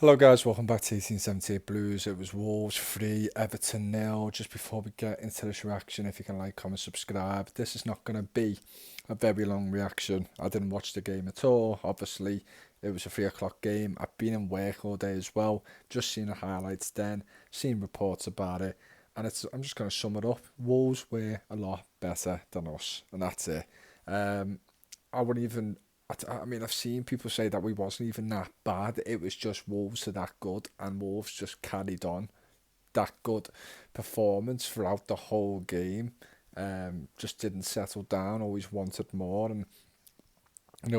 Hello guys, welcome back to 1878 Blues. It was Wolves 3, Everton nil. Just before we get into this reaction, if you can like, comment, subscribe. This is not going to be a very long reaction. I didn't watch the game at all. Obviously, it was a 3 o'clock game. I've been in work all day as well. Just seen the highlights then, seen reports about it. And I'm just going to sum it up. Wolves were a lot better than us, and that's it. Um, I wouldn't even. I mean, I've seen people say that we wasn't even that bad. It was just Wolves are that good, and Wolves just carried on that good performance throughout the whole game. Just didn't settle down. Always wanted more, and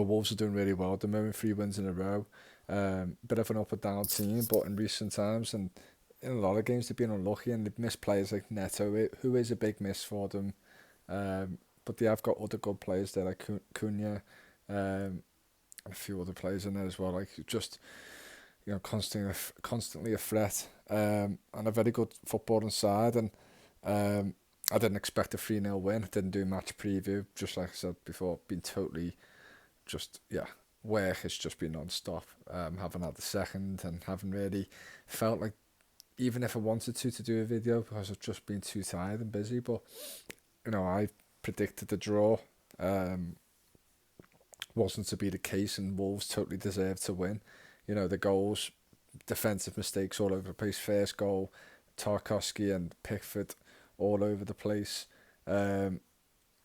Wolves are doing really well at the moment. 3 wins in a row. Bit of an up and down team, but in recent times and in a lot of games they've been unlucky and they've missed players like Neto, who is a big miss for them. But they have got other good players there like Cunha, and a few other players in there as well. Like just constantly a threat, and a very good footballing side. And I didn't expect a 3-0 win. I didn't do match preview, just like I said before. Been totally just work has just been non-stop. Haven't had the second and haven't really felt like, even if I wanted to do a video, because I've just been too tired and busy. But I predicted the draw. Um, wasn't to be the case, and Wolves totally deserved to win. The goals, defensive mistakes all over the place. First goal, Tarkowski and Pickford all over the place. Um,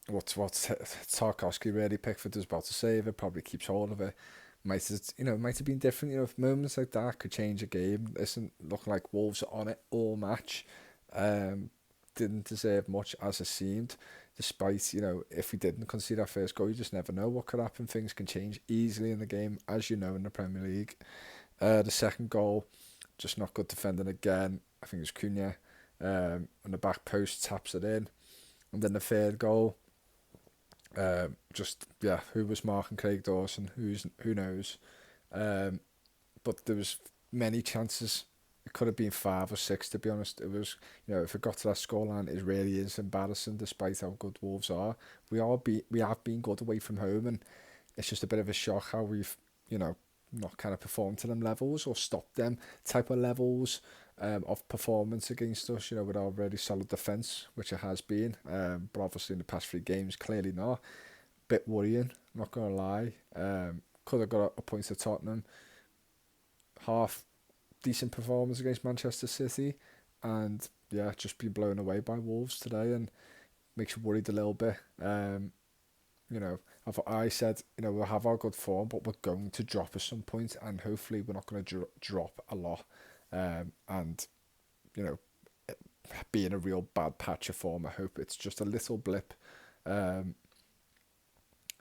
what's Tarkowski really? Pickford was about to save it, probably keeps hold of it. Might have been different. If moments like that could change a game. It isn't looking like Wolves are on it all match. Um, didn't deserve much as it seemed. Despite, if we didn't concede our first goal, you just never know what could happen. Things can change easily in the game, as you know, in the Premier League. The second goal, just not good defending again. I think it was Cunha on the back post, taps it in. And then the third goal, who was marking Craig Dawson? Who knows? Um, but there was many chances. It could have been 5 or 6, to be honest. It was, if it got to that scoreline, it really is embarrassing. Despite how good Wolves are, we have been good away from home, and it's just a bit of a shock how we've, not kind of performed to them levels or stopped them type of levels of performance against us. With our really solid defence, which it has been, but obviously in the past 3 games, clearly not. Bit worrying, not gonna lie. Could have got a point to Tottenham. Half decent performance against Manchester City, and just been blown away by Wolves today, and makes you worried a little bit. You know, I said, we'll have our good form, but we're going to drop at some point, and hopefully we're not going to drop a lot. And you know, be in a real bad patch of form. I hope it's just a little blip. Um,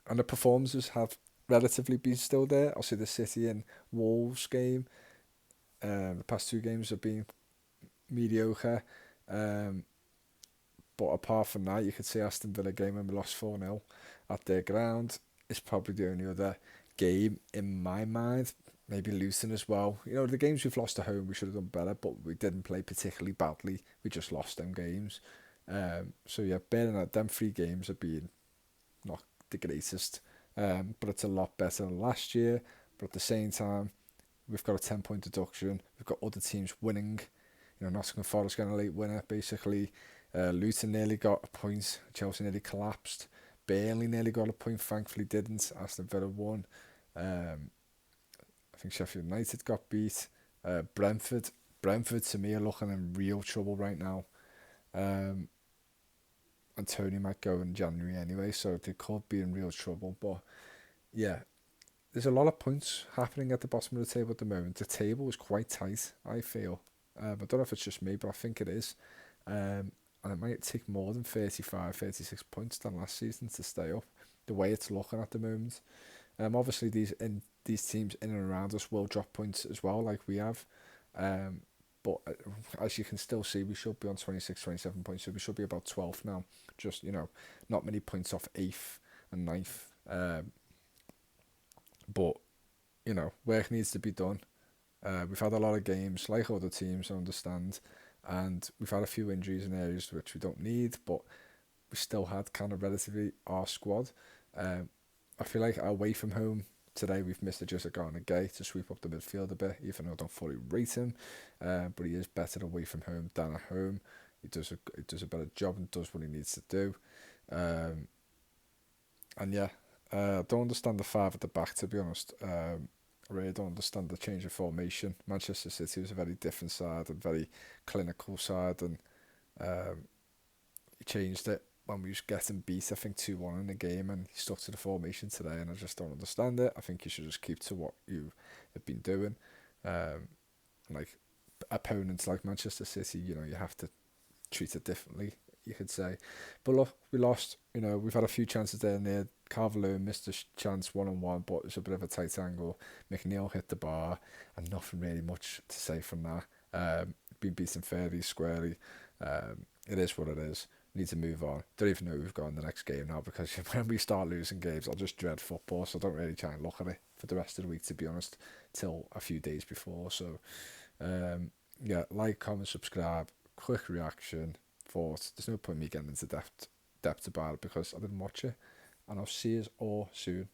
and the performances have relatively been still there. I'll say the City and Wolves game. The past 2 games have been mediocre. Um, but apart from that, you could say Aston Villa game when we lost 4-0 at their ground is probably the only other game in my mind. Maybe Luton as well. The games we've lost at home, we should have done better, but we didn't play particularly badly. We just lost them games. So yeah, bearing that, them 3 games have been not the greatest. But it's a lot better than last year. But at the same time, we've got a 10-point deduction. We've got other teams winning. Nottingham Forest getting a late winner, basically. Luton nearly got a point. Chelsea nearly collapsed. Burnley nearly got a point. Thankfully didn't. Aston Villa won. I think Sheffield United got beat. Brentford to me are looking in real trouble right now. Um, and Tony might go in January anyway, so they could be in real trouble. But yeah, there's a lot of points happening at the bottom of the table at the moment. The table is quite tight, I feel. I don't know if it's just me, but I think it is. And it might take more than 35, 36 points than last season to stay up, the way it's looking at the moment. Obviously, these teams in and around us will drop points as well, like we have. But as you can still see, we should be on 26, 27 points, so we should be about 12th now. Just, not many points off 8th and ninth. But, work needs to be done. We've had a lot of games, like other teams, I understand, and we've had a few injuries in areas which we don't need, but we still had kind of relatively our squad. I feel like away from home today we've missed a just a Gay to sweep up the midfield a bit, even though I don't fully rate him. But he is better away from home than at home. He does a better job and does what he needs to do. Um, and yeah, I don't understand the five at the back, to be honest. I really don't understand the change of formation. Manchester City was a very different side and very clinical side, and um, he changed it when we was getting beat, I think 2-1 in the game, and he stuck to the formation today, and I just don't understand it. I think you should just keep to what you have been doing. Um, like opponents like Manchester City, you have to treat it differently, you could say. But look, we lost. We've had a few chances there and there. Carvalho missed a chance 1-on-1, but it's a bit of a tight angle. McNeil hit the bar, and nothing really much to say from that. Been beaten fairly, squarely. It is what it is. We need to move on. Don't even know who we've got in the next game now, because when we start losing games, I'll just dread football, so I don't really try and look at it for the rest of the week, to be honest, till a few days before. So, yeah, like, comment, subscribe, quick reaction, thoughts. There's no point in me getting into depth about it because I didn't watch it, and I'll see you all soon.